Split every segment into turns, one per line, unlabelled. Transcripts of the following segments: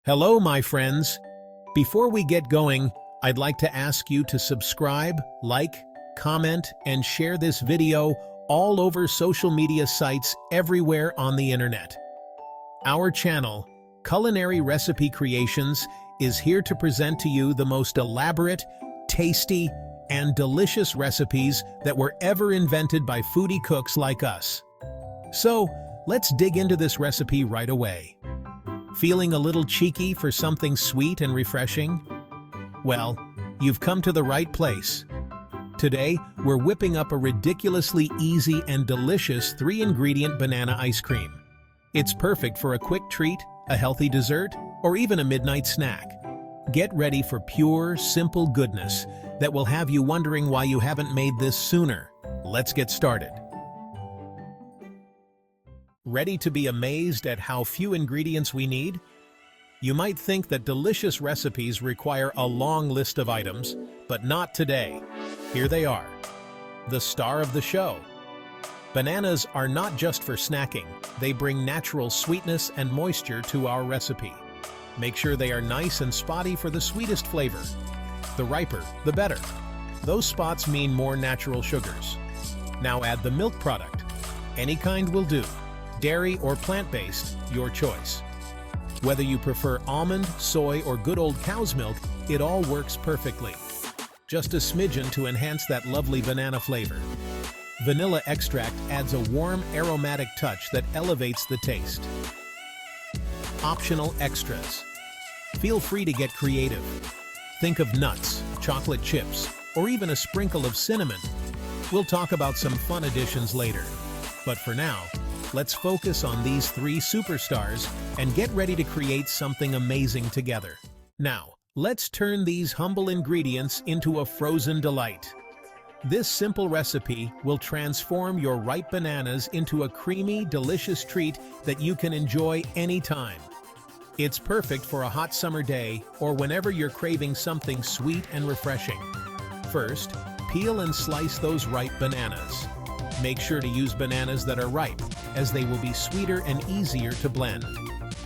Hello, my friends. Before we get going, I'd like to ask you to subscribe, like, comment, and share this video all over social media sites everywhere on the internet. Our channel, Culinary Recipe Creations, is here to present to you the most elaborate, tasty, and delicious recipes that were ever invented by foodie cooks like us. So, let's dig into this recipe right away. Feeling a little cheeky for something sweet and refreshing? Well, you've come to the right place. Today, we're whipping up a ridiculously easy and delicious 3-ingredient banana ice cream. It's perfect for a quick treat, a healthy dessert, or even a midnight snack. Get ready for pure, simple goodness that will have you wondering why you haven't made this sooner. Let's get started. Ready to be amazed at how few ingredients we need? You might think that delicious recipes require a long list of items, but not today. Here they are. The star of the show. Bananas are not just for snacking, they bring natural sweetness and moisture to our recipe. Make sure they are nice and spotty for the sweetest flavor. The riper, the better. Those spots mean more natural sugars. Now add the milk product. Any kind will do. Dairy or plant-based, your choice. Whether you prefer almond, soy, or good old cow's milk, it all works perfectly. Just a smidgen to enhance that lovely banana flavor. Vanilla extract adds a warm, aromatic touch that elevates the taste. Optional extras. Feel free to get creative. Think of nuts, chocolate chips, or even a sprinkle of cinnamon. We'll talk about some fun additions later. But for now, let's focus on these 3 superstars and get ready to create something amazing together. Now, let's turn these humble ingredients into a frozen delight. This simple recipe will transform your ripe bananas into a creamy, delicious treat that you can enjoy anytime. It's perfect for a hot summer day or whenever you're craving something sweet and refreshing. First, peel and slice those ripe bananas. Make sure to use bananas that are ripe, as they will be sweeter and easier to blend.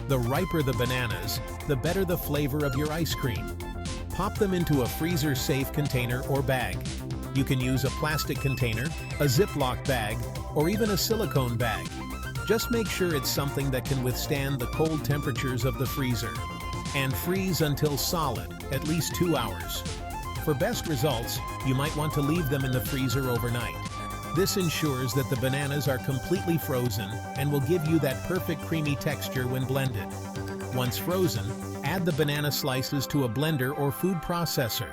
The riper the bananas, the better the flavor of your ice cream. Pop them into a freezer-safe container or bag. You can use a plastic container, a Ziploc bag, or even a silicone bag. Just make sure it's something that can withstand the cold temperatures of the freezer. And freeze until solid, at least 2 hours. For best results, you might want to leave them in the freezer overnight. This ensures that the bananas are completely frozen and will give you that perfect creamy texture when blended. Once frozen, add the banana slices to a blender or food processor.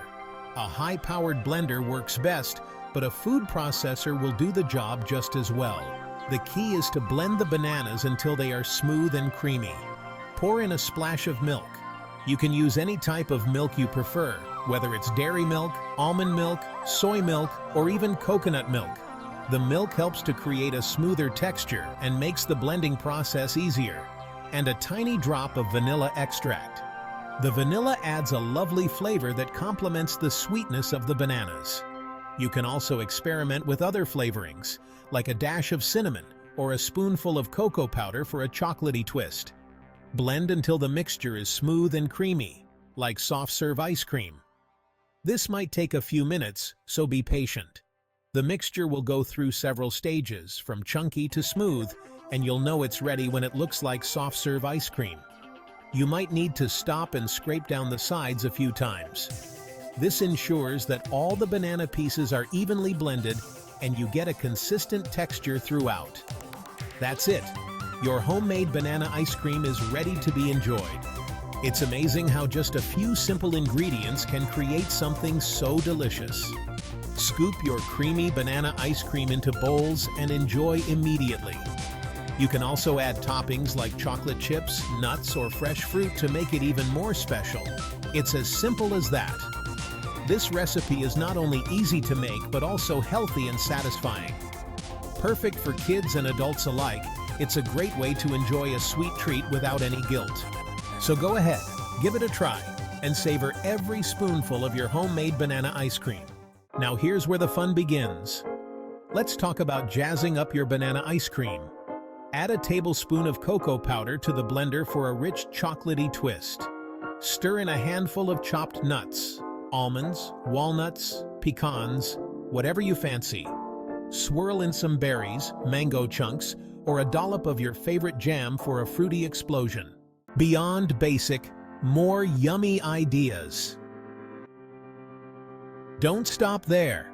A high-powered blender works best, but a food processor will do the job just as well. The key is to blend the bananas until they are smooth and creamy. Pour in a splash of milk. You can use any type of milk you prefer, whether it's dairy milk, almond milk, soy milk, or even coconut milk. The milk helps to create a smoother texture and makes the blending process easier. And a tiny drop of vanilla extract. The vanilla adds a lovely flavor that complements the sweetness of the bananas. You can also experiment with other flavorings, like a dash of cinnamon or a spoonful of cocoa powder for a chocolatey twist. Blend until the mixture is smooth and creamy, like soft-serve ice cream. This might take a few minutes, so be patient. The mixture will go through several stages, from chunky to smooth, and you'll know it's ready when it looks like soft-serve ice cream. You might need to stop and scrape down the sides a few times. This ensures that all the banana pieces are evenly blended and you get a consistent texture throughout. That's it. Your homemade banana ice cream is ready to be enjoyed. It's amazing how just a few simple ingredients can create something so delicious. Scoop your creamy banana ice cream into bowls and enjoy immediately. You can also add toppings like chocolate chips, nuts, or fresh fruit to make it even more special. It's as simple as that. This recipe is not only easy to make, but also healthy and satisfying. Perfect for kids and adults alike, it's a great way to enjoy a sweet treat without any guilt. So go ahead, give it a try, and savor every spoonful of your homemade banana ice cream. Now here's where the fun begins. Let's talk about jazzing up your banana ice cream. Add a tablespoon of cocoa powder to the blender for a rich chocolatey twist. Stir in a handful of chopped nuts, almonds, walnuts, pecans, whatever you fancy. Swirl in some berries, mango chunks, or a dollop of your favorite jam for a fruity explosion. Beyond basic, more yummy ideas. Don't stop there.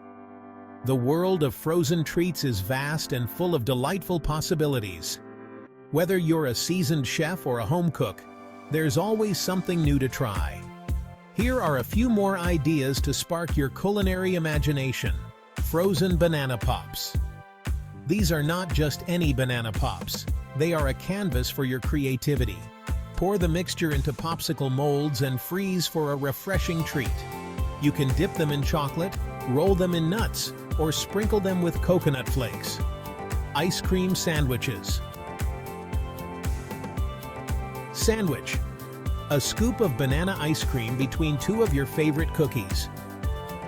The world of frozen treats is vast and full of delightful possibilities. Whether you're a seasoned chef or a home cook, there's always something new to try. Here are a few more ideas to spark your culinary imagination. Frozen banana pops. These are not just any banana pops. They are a canvas for your creativity. Pour the mixture into popsicle molds and freeze for a refreshing treat. You can dip them in chocolate, roll them in nuts, or sprinkle them with coconut flakes. Ice cream sandwiches. Sandwich. A scoop of banana ice cream between two of your favorite cookies.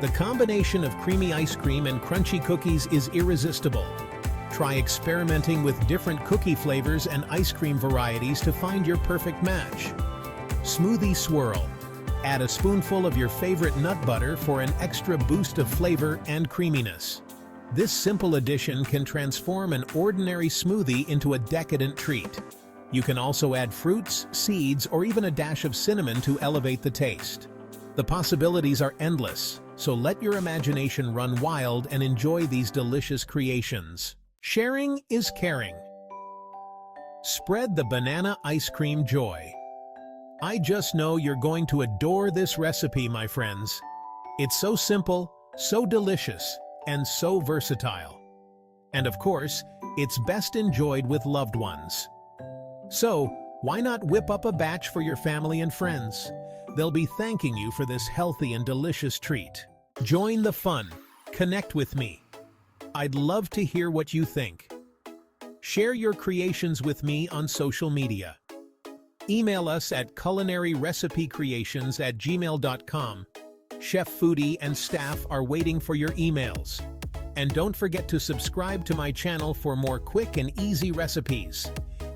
The combination of creamy ice cream and crunchy cookies is irresistible. Try experimenting with different cookie flavors and ice cream varieties to find your perfect match. Smoothie swirl. Add a spoonful of your favorite nut butter for an extra boost of flavor and creaminess. This simple addition can transform an ordinary smoothie into a decadent treat. You can also add fruits, seeds, or even a dash of cinnamon to elevate the taste. The possibilities are endless, so let your imagination run wild and enjoy these delicious creations. Sharing is caring. Spread the banana ice cream joy. I just know you're going to adore this recipe, my friends. It's so simple, so delicious, and so versatile. And of course, it's best enjoyed with loved ones. So, why not whip up a batch for your family and friends? They'll be thanking you for this healthy and delicious treat. Join the fun. Connect with me. I'd love to hear what you think. Share your creations with me on social media. Email us at culinaryrecipe.creations@gmail.com. Chef Foodie and staff are waiting for your emails. And don't forget to subscribe to my channel for more quick and easy recipes.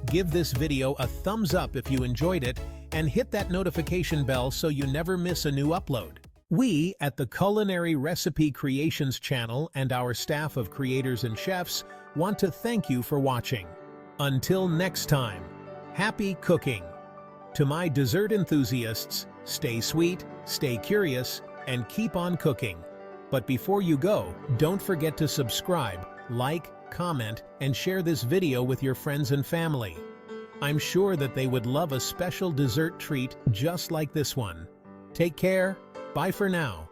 Give this video a thumbs up if you enjoyed it, and hit that notification bell so you never miss a new upload. We at the Culinary Recipe Creations channel and our staff of creators and chefs want to thank you for watching. Until next time, happy cooking! To my dessert enthusiasts, stay sweet, stay curious, and keep on cooking. But before you go, don't forget to subscribe, like, comment, and share this video with your friends and family. I'm sure that they would love a special dessert treat just like this one. Take care. Bye for now.